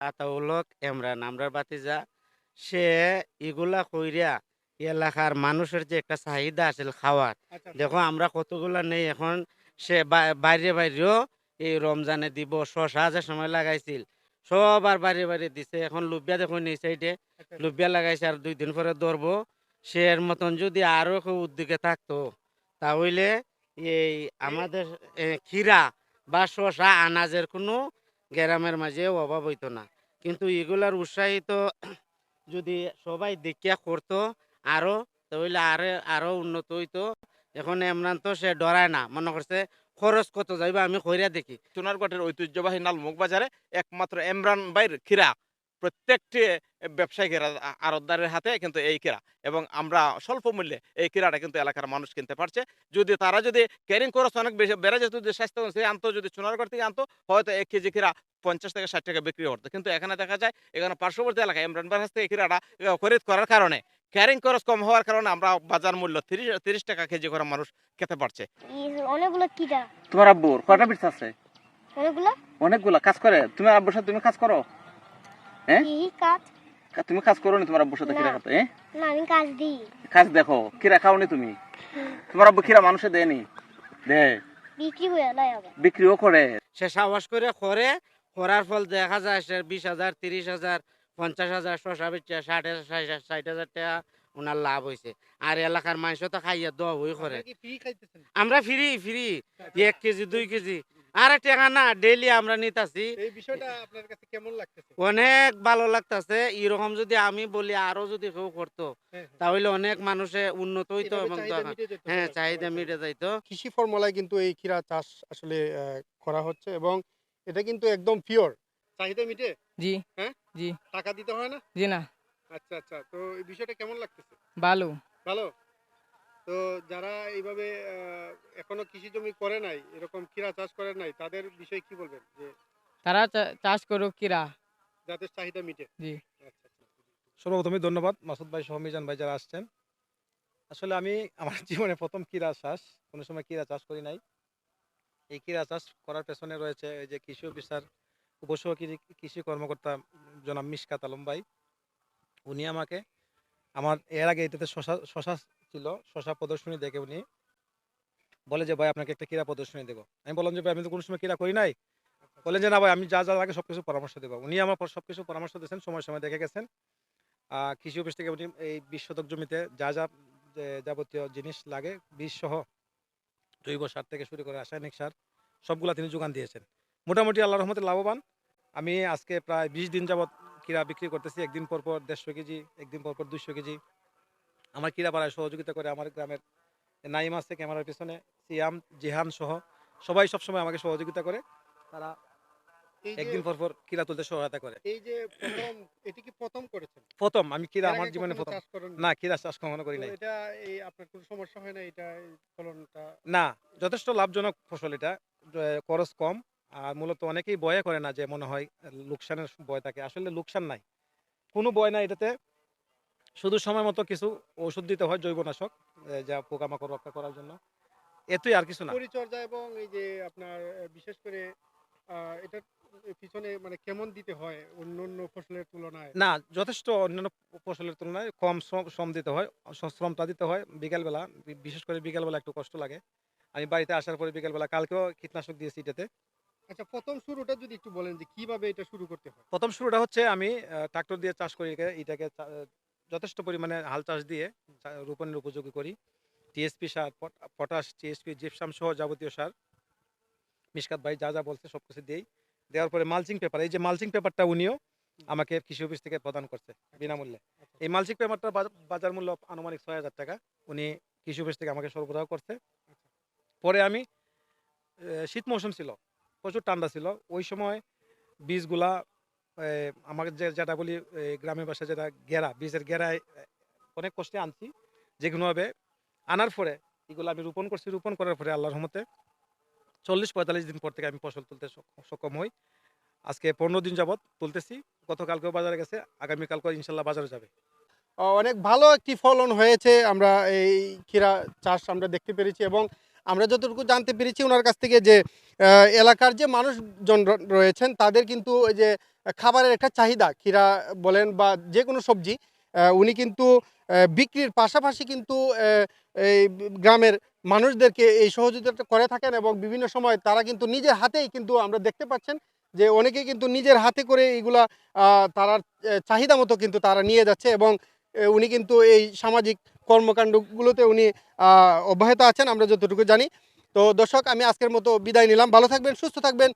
আতাউলক এমরান আমরার বাতিজা। সে এগুলা কইরা এলাকার মানুষের যে একটা চাহিদা আছিল খাওয়ার, আচ্ছা, আচ্ছা। দেখো আমরা কতগুলা নেই এখন। সে বাইরেও এই রমজানে দিব। শশা যে সময় লাগাইছিল সবার বাইরে দিছে। এখন লুবিয়া দেখুন এই সাইডে আচ্ছা, আচ্ছা। লুবিয়া লাগাইছে, আর ২ দিন পরে ধরবো। সে এর মতন যদি আরো কেউ উদ্যোগে থাকতো তাহলে এই এ আমাদের ক্ষীরা বা শশা আনাজের কোনো গ্রামের মাঝে অভাব হইতো না। কিন্তু এগুলার উৎসাহিত যদি সবাই দেখিয়া করতো আরো, তাহলে আরো উন্নত হইতো। এখন এমরান তো সে ডরায় না, মনে করছে খরচ কত যাইবে আমি কইরা দেখি। সোনারগড়ের ঐতিহ্যবাহী লালমুখ বাজারে একমাত্র এমরান ভাইয়ের ক্ষীরা প্রত্যেকটি ব্যবসায়ীরা আড়তদারের হাতে কিন্তু এই ক্ষীরা, এবং আমরা স্বল্প মূল্যে এই ক্ষীরাটা কিন্তু এলাকার মানুষ কিনতে পারছে। যদি তারা যদি ক্যারিং খরচ অনেক বেশি বেড়ে যেত, যদি স্বাস্থ্য সে আনতো, যদি সোনারগড় থেকে আনতো, হয়তো ১ কেজি ক্ষীরা ৫০ থেকে ৬০ টাকা বিক্রি করতো। কিন্তু এখানে দেখা যায় এখানে পার্শ্ববর্তী এলাকায় ইমরান ভাইয়ের কাছ থেকে ক্ষীরাটা খরিদ করার কারণে ক্যারিং খরচ কম হওয়ার কারণে আমরা বাজার মূল্য ৩০ টাকা কেজি করে মানুষ খেতে পারছে। অনেকগুলো কিটা তোমার আব্বুর কয়টা বিটস আছে? অনেকগুলো অনেকগুলা কাজ করে। তোমার আব্বুর সাথে তুমি কাজ করো? হ্যাঁ, কি কাজ তুমি কাজ করো নি তোমার আব্বুর সাথে না। খিরা খাতে? হ্যাঁ, না আমি কাজ দিই কাজ দেখো, খিরা খাওনি তুমি? তোমার আব্বু খিরা মানুষে দেয়নি? দেয়, বিক্রি হয়ে লাই আবার বিক্রিও করে। সে সাহস করে করার ফল দেখা যায় সে ২০,০০০, ৩০,০০০, ৫০,০০০ শশা বেচে ৬০,০০০ টাকা উনার লাভ হইছে। আর এলাকার মানুষও তো খাইয়া দোয়া হই করে। আপনারা কি ফ্রি খাইতেছেন? আমরা ফ্রি ১ কেজি ২ কেজি। আরে টাকা না, ডেইলি আমরা নিতাছি। এই বিষয়টা আপনার কাছে কেমন লাগতেছে? অনেক ভালো লাগতাছে। এরকম যদি আমি বলি আরো যদি কেউ করতো হ্যাঁ, হ্যাঁ। তাহলে অনেক মানুষে উন্নত হইতো এভাবে এবং চাহিদা মিটে যেত হ্যাঁ, সবার চাহিদা সবার মিটে জন্য। যাইতো। কৃষি ফর্মুলায় কিন্তু এই ক্ষীরা চাষ আসলে করা হচ্ছে এবং এটা কিন্তু একদম পিওর। চাহিদা মিটে? জি, হ্যাঁ? জি, টাকা দিতে হয় না? জি না, আচ্ছা, আচ্ছা। তো এই বিষয়টা কেমন লাগতেছে? ভালো। ভালো? তো যারা এইভাবে এখনো কৃষি জমি করে নাই, এরকম ক্ষীরা চাষ করে নাই, তাদের বিষয়ে কি বলবেন? যে তারা চাষ করুক কিরা। যাদের চাহিদা মিটে? জি। আচ্ছা, আচ্ছা। সর্বপ্রথমে ধন্যবাদ মাসুদ ভাই সহ মিজান ভাই যারা আসছেন। আসলে আমি আমার জীবনে ১ম ক্ষীরা চাষ, কোনো সময় ক্ষীরা চাষ করি নাই। এই ক্ষীরা চাষ করার পেছনে রয়েছে এই যে কৃষি অফিসার, উপসহকারী কৃষি কর্মকর্তা জনাব মিশকাত আলম ভাই। উনি আমাকে এর আগে এটাতে শশা ছিল, শশা প্রদর্শনী দেখে উনি বলে যে, "ভাই আপনাকে একটা ক্রীড়া প্রদর্শনী দেব।" আমি বললাম যে, "ভাই আমি তো কোনো সময় ক্রীড়া করি নাই।" বললেন যে, "না ভাই আমি যা লাগে সবকিছু পরামর্শ দেব।" উনি আমার সবকিছু পরামর্শ দিয়েছেন, সময় দেখে গেছেন। কৃষি অফিস থেকে উনি এই ২০ শতক জমিতে যা যাবতীয় জিনিস লাগে বীজসহ জৈব সার থেকে শুরু করে রাসায়নিক সার সবগুলা তিনি যোগান দিয়েছেন। মোটামুটি আল্লাহর রহমতে লাভবান। আমি আজকে প্রায় ২০ দিন যাবৎ ক্রীড়া বিক্রি করতেছি। একদিন পর ১৫০ কেজি, একদিন পর ২০০ কেজি। আমার ক্রীড়া পাড়ায় সহযোগিতা করে আমার গ্রামের নাইম আছে ক্যামেরার পিছনে, সিয়াম, জিহান সহ সবাই সবসময় আমাকে সহযোগিতা করে। তারা এই যে একদিন পর ক্রীড়া তুলতে সহায়তা করে। এই যে ১ম এটি কি ১ম করেছেন? ১ম আমি ক্রীড়া এর আমার আগে জীবনে কখনো ১ম। চাষ করেননি? না, ক্রীড়া চাষ কখনো করি তো নাই। এটা এই আপনার কোনো সমস্যা হয় না এটা এই ফলনটা? না, যথেষ্ট লাভজনক ফসল এটা। খরচ কম। আর মূলত অনেকেই ভয়ে করে না যে মনে হয় লোকসানের ভয় থাকে। আসলে লোকসান নাই। কোনো ভয় নাই এটাতে। শুধু সময় মতো কিছু ওষুধ দিতে হয় জৈবনাশক, যা পোকামাকড় রক্ষা করার জন্য। এতই আর কিছু না। পরিচর্যা এবং এই যে আপনার বিশেষ করে এটার পিছনে মানে কেমন দিতে হয় অন্যান্য ফসলের তুলনায়? না, যথেষ্ট অন্যান্য ফসলের তুলনায় কম শ্রম দিতে হয়। শ্রমটা দিতে হয় বিকালবেলা। বিশেষ করে বিকালবেলা একটু কষ্ট লাগে। আমি বাড়িতে আসার পরে বিকালবেলা কালকেও কীটনাশক দিয়েছি এটাতে। আচ্ছা, ১ম শুরুটা যদি একটু বলেন যে কিভাবে এটা শুরু করতে হয়? ১ম শুরুটা হচ্ছে আমি ট্রাক্টর দিয়ে চাষ করি এটাকে যথেষ্ট পরিমাণে হাল চাষ দিয়ে রোপণের উপযোগী করি। টিএসপি সার, পটাশ, টিএসপি, জিপসাম সহ যাবতীয় সার মিশকাত ভাই যা বলছে সবকিছু দেই। দেওয়ার পরে মালচিং পেপার, এই যে মালচিং পেপারটা উনিও আমাকে কৃষি অফিস থেকে প্রদান করছে বিনামূল্যে। আচ্ছা, এই মালচিং পেপারটা বাজার মূল্য আনুমানিক ৬,০০০ টাকা। উনি কৃষি অফিস থেকে আমাকে সরবরাহ করছে। পরে আমি শীত মৌসুম ছিল, প্রচুর ঠান্ডা ছিল। ওই সময় বীজগুলা আমাকে যেটা বলি গ্রামের ভাষায় যেটা বীজের ঘেরায় অনেক কষ্টে আনছি। যেকোনোভাবে আনার পরে এগুলো আমি রোপণ করছি। রোপণ করার পরে আল্লাহর রহমতে ৪০-৪৫ দিন পর থেকে আমি ফসল তুলতে সক্ষম হই। আজকে ১৫ দিন যাবৎ তুলতেছি। গতকালকেও বাজারে গেছে, আগামীকালকেও ইনশাল্লাহ বাজারে যাবে। অনেক ভালো একটি ফলন হয়েছে। আমরা এই ক্ষীরা চাষ আমরা দেখতে পেরেছি এবং আমরা যতটুকু জানতে পেরেছি ওনার কাছ থেকে যে এলাকার যে মানুষজন রয়েছেন তাদের কিন্তু ওই যে খাবারের একটা চাহিদা, ক্ষীরা বলেন বা যে কোনো সবজি, উনি কিন্তু বিক্রির পাশাপাশি কিন্তু এই গ্রামের মানুষদেরকে এই সহযোগিতা করে থাকেন এবং বিভিন্ন সময় তারা কিন্তু নিজের হাতেই কিন্তু আমরা দেখতে পাচ্ছেন যে অনেকে কিন্তু নিজের হাতে করে এইগুলা তারা চাহিদা মতো কিন্তু তারা নিয়ে যাচ্ছে এবং উনি কিন্তু এই সামাজিক কর্মকাণ্ডগুলোতে উনি অব্যাহত আছেন আমরা যতটুকু জানি। তো দর্শক, আমি আজকের মতো বিদায় নিলাম। ভালো থাকবেন, সুস্থ থাকবেন।